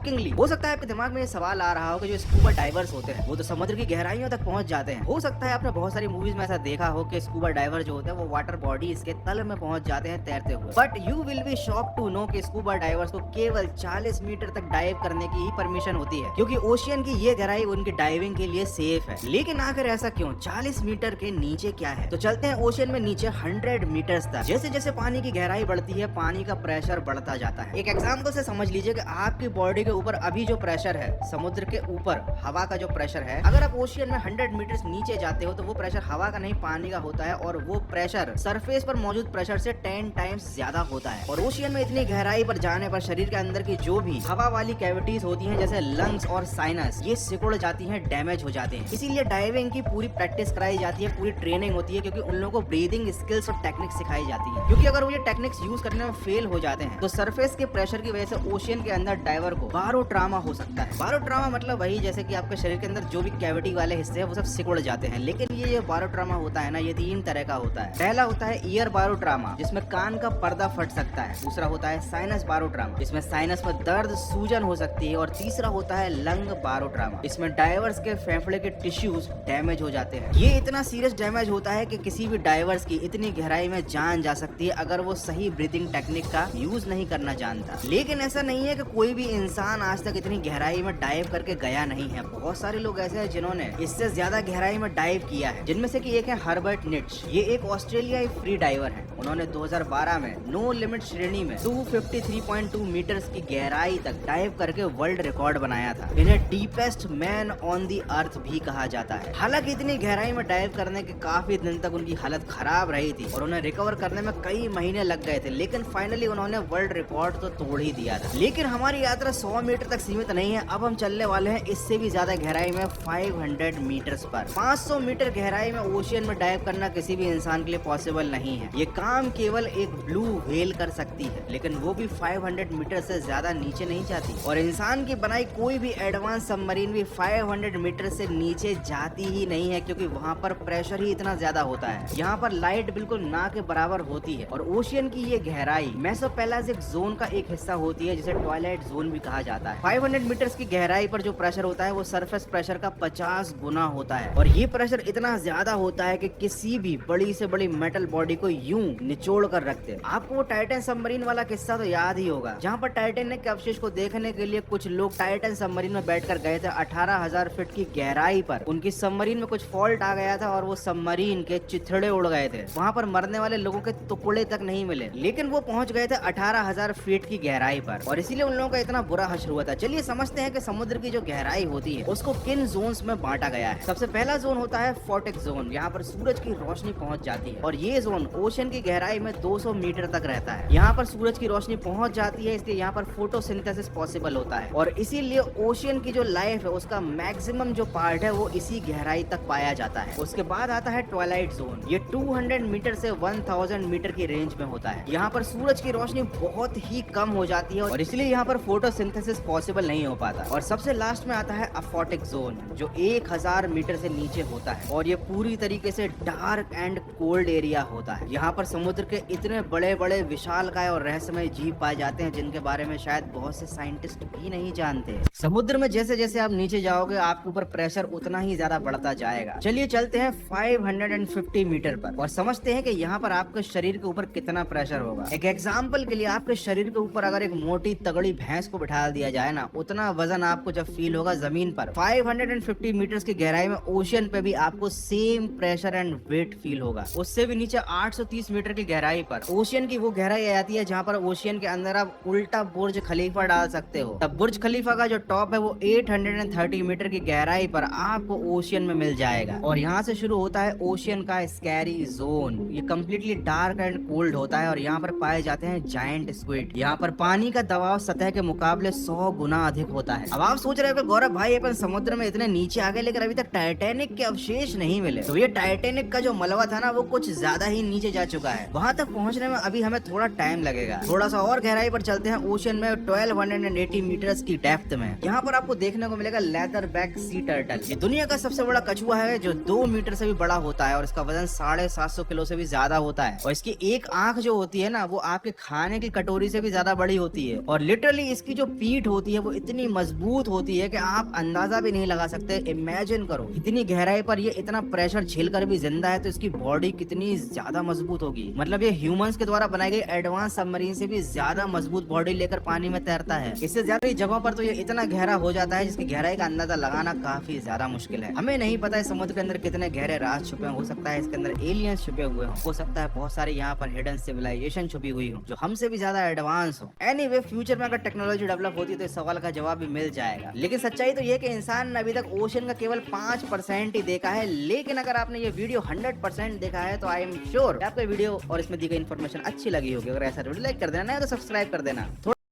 Shockingly. हो सकता है आपके दिमाग में ये सवाल आ रहा हो कि जो स्कूबा डाइवर्स होते हैं वो तो समुद्र की गहराइयों तक पहुंच जाते हैं। हो सकता है आपने बहुत सारी मूवीज में ऐसा देखा हो कि स्कूबा डाइवर जो होते हैं वो वाटर बॉडीज के तल में पहुंच जाते हैं तैरते हुए। But you will be shock to know कि स्कूबा डाइवर्स को केवल 40 मीटर तक डाइव करने की ही परमिशन होती है, क्योंकि ओशियन की ये गहराई उनकी डाइविंग के लिए सेफ है। लेकिन आखिर ऐसा क्यों? 40 मीटर के नीचे क्या है? तो चलते हैं ओशियन में नीचे 100 मीटर्स तक। जैसे जैसे पानी की गहराई बढ़ती है पानी का प्रेशर बढ़ता जाता है। एक एग्जाम्पल से समझ लीजिए कि आपकी बॉडी के ऊपर अभी जो प्रेशर है समुद्र के ऊपर हवा का जो प्रेशर है, अगर आप ओशियन में 100 मीटर्स नीचे जाते हो तो वो प्रेशर हवा का नहीं पानी का होता है, और वो प्रेशर सरफेस पर मौजूद प्रेशर से 10 टाइम्स ज्यादा होता है। और ओशियन में इतनी गहराई पर जाने पर शरीर के अंदर की जो भी हवा वाली कैविटीज होती हैं जैसे लंग्स और साइनस, ये सिकुड़ जाती हैं, डैमेज हो जाते हैं। इसीलिए डाइविंग की पूरी प्रैक्टिस कराई जाती है, पूरी ट्रेनिंग होती है, क्योंकि उन लोगों को ब्रीदिंग स्किल्स और टेक्निक्स सिखाई जाती है। क्योंकि अगर वो ये टेक्निक्स यूज करने में फेल हो जाते हैं तो सरफेस के प्रेशर की वजह से ओशियन के अंदर डाइवर को बारोट्रामा हो सकता है। बारोट्रामा मतलब वही जैसे कि आपके शरीर के अंदर जो भी कैविटी वाले हिस्से हैं वो सब सिकुड़ जाते हैं। लेकिन ये बारोट्रामा होता है ना, ये 3 तरह का होता है। पहला होता है ईयर बारोट्रामा, जिसमें कान का पर्दा फट सकता है। दूसरा होता है साइनस बारोट्रामा, जिसमें साइनस में दर्द सूजन हो सकती है। और तीसरा होता है लंग बारोट्रामा, इसमें डाइवर्स के फेफड़े के टिश्यूज डैमेज हो जाते हैं। ये इतना सीरियस डैमेज होता है कि किसी भी डाइवर्स की इतनी गहराई में जान जा सकती है अगर वो सही ब्रीथिंग टेक्निक का यूज नहीं करना जानता। लेकिन ऐसा नहीं है कि कोई भी इंसान आज तक इतनी गहराई में डाइव करके गया नहीं है। बहुत सारे लोग ऐसे हैं जिन्होंने इससे ज्यादा गहराई में डाइव किया है, जिनमें से कि एक है हर्बर्ट निट्ज। ये एक ऑस्ट्रेलियाई फ्री डाइवर है। उन्होंने 2012 में नो लिमिट श्रेणी में 253.2 मीटर्स की गहराई तक डाइव करके वर्ल्ड रिकॉर्ड बनाया था। इन्हें डीपेस्ट मैन ऑन दी अर्थ भी कहा जाता है। हालांकि इतनी गहराई में डाइव करने के काफी दिन तक उनकी हालत खराब रही थी और उन्हें रिकवर करने में कई महीने लग गए थे, लेकिन फाइनली उन्होंने वर्ल्ड रिकॉर्ड तो तोड़ ही दिया था। लेकिन हमारी यात्रा 100 मीटर तक सीमित नहीं है। अब हम चलने वाले हैं इससे भी ज्यादा गहराई में 500 मीटर्स पर। 500 मीटर गहराई में ओशियन में डाइव करना किसी भी इंसान के लिए पॉसिबल नहीं है। ये काम केवल एक ब्लू व्हेल कर सकती है, लेकिन वो भी 500 मीटर से ज्यादा नीचे नहीं जाती। और इंसान की बनाई कोई भी एडवांस सबमरीन भी 500 मीटर से नीचे जाती ही नहीं है, क्योंकि वहाँ पर प्रेशर ही इतना ज्यादा होता है। यहाँ पर लाइट बिल्कुल ना के बराबर होती है। और ओशियन की ये गहराई मेसोपेलाजिक जोन का एक हिस्सा होती है, जिसे ट्वाइलाइट जोन भी कहा जाता है। 500 मीटर्स की गहराई पर जो प्रेशर होता है वो सरफेस प्रेशर का 50 गुना होता है। और ये प्रेशर इतना ज्यादा होता है कि किसी भी बड़ी से बड़ी मेटल बॉडी को यूं निचोड़ कर रखते हैं। आपको वो टाइटन सबमरीन वाला किस्सा तो याद ही होगा, जहाँ पर टाइटैनिक के अवशेष को देखने के लिए कुछ लोग टाइटन सबमरीन में बैठकर गए थे 18,000 फीट की गहराई पर। उनकी सबमरीन में कुछ फॉल्ट आ गया था और वो सबमरीन के चिथड़े उड़ गए थे। वहाँ पर मरने वाले लोगों के टुकड़े तक नहीं मिले, लेकिन वो पहुंच गए थे 18,000 फीट की गहराई पर, और इसीलिए उन लोगों का इतना बुरा हश्र हुआ था। चलिए समझते हैं कि समुद्र की जो गहराई होती है उसको किन जोन्स में बांटा गया है। सबसे पहला जोन होता है फोटिक जोन, यहाँ पर सूरज की रोशनी पहुंच जाती है, और ये जोन ओशन की गहराई में 200 मीटर तक रहता है। यहाँ पर सूरज की रोशनी पहुंच जाती है, इसलिए यहाँ पर फोटोसिंथेसिस पॉसिबल होता है, और इसीलिए ओशियन की जो लाइफ है उसका मैक्सिमम जो पार्ट है वो इसी गहराई तक पाया जाता है। उसके बाद आता है ट्वाइलाइट जोन। ये 200 मीटर से 1000 मीटर की रेंज में होता है। यहाँ पर सूरज की रोशनी बहुत ही कम हो जाती है, और इसलिए यहाँ पर फोटोसिंथेसिस पॉसिबल नहीं हो पाता। और सबसे लास्ट में आता है अफोटिक जोन, जो 1000 मीटर से नीचे होता है, और ये पूरी तरीके से डार्क एंड कोल्ड एरिया होता है। यहाँ पर समुद्र के इतने बड़े बड़े विशालकाय और रहस्यमय जीव पाए जाते हैं जिनके बारे में शायद बहुत से साइंटिस्ट भी नहीं जानते। समुद्र में जैसे जैसे आप नीचे जाओगे आपके ऊपर प्रेशर उतना ही ज्यादा बढ़ता जाएगा। चलिए चलते हैं 550 मीटर पर और समझते हैं कि यहाँ पर आपके शरीर के ऊपर कितना प्रेशर होगा। एक एग्जाम्पल के लिए आपके शरीर के ऊपर अगर एक मोटी तगड़ी भैंस को बिठा दिया जाए ना, उतना वजन आपको जब फील होगा जमीन पर 550 मीटर्स की गहराई में ओशियन पे भी आपको same pressure and weight feel होगा। उससे भी नीचे 830 मीटर की गहराई पर ओशियन की वो गहराई आती है जहाँ पर ओशियन के अंदर आप उल्टा बुर्ज खलीफा डाल सकते हो। तब बुर्ज खलीफा का जो टॉप है वो 830 मीटर की गहराई पर आपको ओशियन में मिल जाएगा। और यहाँ से शुरू होता है ओशियन का स्कैरी जोन। ये कम्प्लीटली डार्क एंड कोल्ड होता है और यहाँ पर पाए जाते हैं जायंट स्क्विड। यहाँ पर पानी का दबाव सतह के मुकाबले 100 गुना अधिक होता है। अब आप सोच रहे हो गौरव भाई अपन समुद्र में इतने नीचे आ गए लेकिन अभी तक टाइटैनिक के अवशेष नहीं मिले। तो ये टाइटैनिक का जो मलबा था ना वो कुछ ज्यादा ही नीचे जा चुका है। वहाँ तक पहुँचने में अभी हमें थोड़ा टाइम लगेगा। थोड़ा सा और गहराई पर चलते हैं ओशियन में 1280 मीटर्स की डेप्थ में। यहाँ पर आपको देखने को मिलेगा लेदर बैक सी टर्टल। ये दुनिया का सबसे बड़ा कछुआ है जो 2 मीटर से भी बड़ा होता है और इसका वजन 750 किलो से भी ज्यादा होता है। और इसकी एक आंख जो होती है ना वो आपके खाने की कटोरी से भी ज्यादा बड़ी होती है। और लिटरली इसकी जो शीट होती है वो इतनी मजबूत होती है कि आप अंदाजा भी नहीं लगा सकते। इमेजिन करो इतनी गहराई पर ये इतना प्रेशर झेलकर भी जिंदा है, तो इसकी बॉडी कितनी ज्यादा मजबूत होगी। मतलब ये ह्यूमंस के द्वारा बनाई गई एडवांस सबमरीन से भी ज्यादा मजबूत बॉडी लेकर पानी में तैरता है। इससे ज्यादा जगहों पर तो ये इतना गहरा हो जाता है जिसकी गहराई का अंदाजा लगाना काफी ज्यादा मुश्किल है। हमें नहीं पता है समुद्र के अंदर कितने गहरे राज छुपे हो सकता है इसके अंदर एलियंस छुपे हुए हो सकता है बहुत सारे यहाँ पर हिडन सिविलाइजेशन छुपी हुई हो जो हमसे भी ज्यादा एडवांस हो। एनीवे फ्यूचर में अगर टेक्नोलॉजी डेवलप होती तो इस सवाल का जवाब भी मिल जाएगा। लेकिन सच्चाई तो ये कि इंसान ने अभी तक ओशन का केवल 5% ही देखा है। लेकिन अगर आपने ये वीडियो 100% देखा है तो आई एम श्योर आपको वीडियो और इसमें दी गई इन्फॉर्मेशन अच्छी लगी होगी। अगर ऐसा वीडियो लाइक कर देना, नहीं तो सब्सक्राइब कर देना।